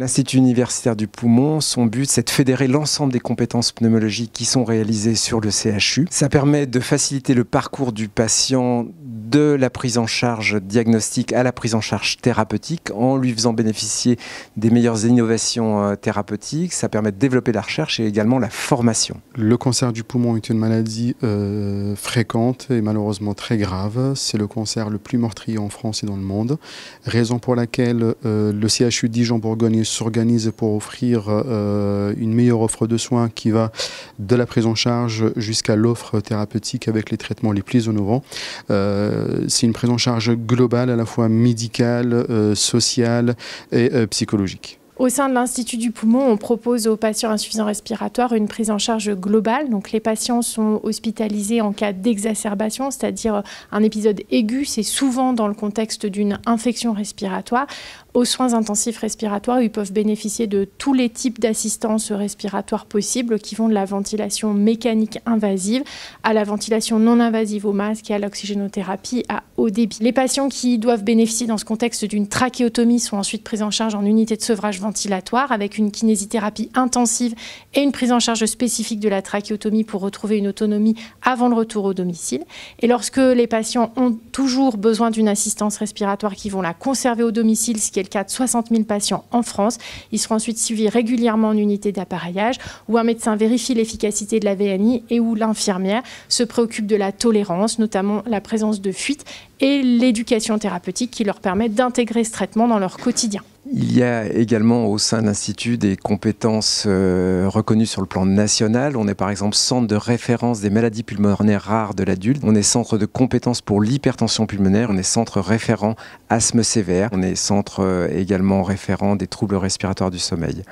L'Institut universitaire du poumon, son but, c'est de fédérer l'ensemble des compétences pneumologiques qui sont réalisées sur le CHU. Ça permet de faciliter le parcours du patient de la prise en charge diagnostique à la prise en charge thérapeutique en lui faisant bénéficier des meilleures innovations thérapeutiques. Ça permet de développer la recherche et également la formation. Le cancer du poumon est une maladie fréquente et malheureusement très grave. C'est le cancer le plus meurtrier en France et dans le monde. Raison pour laquelle le CHU Dijon-Bourgogne s'organise pour offrir une meilleure offre de soins qui va de la prise en charge jusqu'à l'offre thérapeutique avec les traitements les plus innovants. C'est une prise en charge globale, à la fois médicale, sociale et psychologique. Au sein de l'Institut du poumon, on propose aux patients insuffisants respiratoires une prise en charge globale. Donc les patients sont hospitalisés en cas d'exacerbation, c'est-à-dire un épisode aigu. C'est souvent dans le contexte d'une infection respiratoire. Aux soins intensifs respiratoires, ils peuvent bénéficier de tous les types d'assistance respiratoire possibles qui vont de la ventilation mécanique invasive à la ventilation non invasive au masque et à l'oxygénothérapie à haut débit. Les patients qui doivent bénéficier dans ce contexte d'une trachéotomie sont ensuite pris en charge en unité de sevrage ventilatoire avec une kinésithérapie intensive et une prise en charge spécifique de la trachéotomie pour retrouver une autonomie avant le retour au domicile. Et lorsque les patients ont toujours besoin d'une assistance respiratoire qui vont la conserver au domicile, ce qui est le cas de 60 000 patients en France, ils seront ensuite suivis régulièrement en unité d'appareillage où un médecin vérifie l'efficacité de la VNI et où l'infirmière se préoccupe de la tolérance, notamment la présence de fuite et l'éducation thérapeutique qui leur permet d'intégrer ce traitement dans leur quotidien. Il y a également au sein de l'Institut des compétences reconnues sur le plan national. On est par exemple centre de référence des maladies pulmonaires rares de l'adulte. On est centre de compétences pour l'hypertension pulmonaire. On est centre référent asthme sévère. On est centre également référent des troubles respiratoires du sommeil.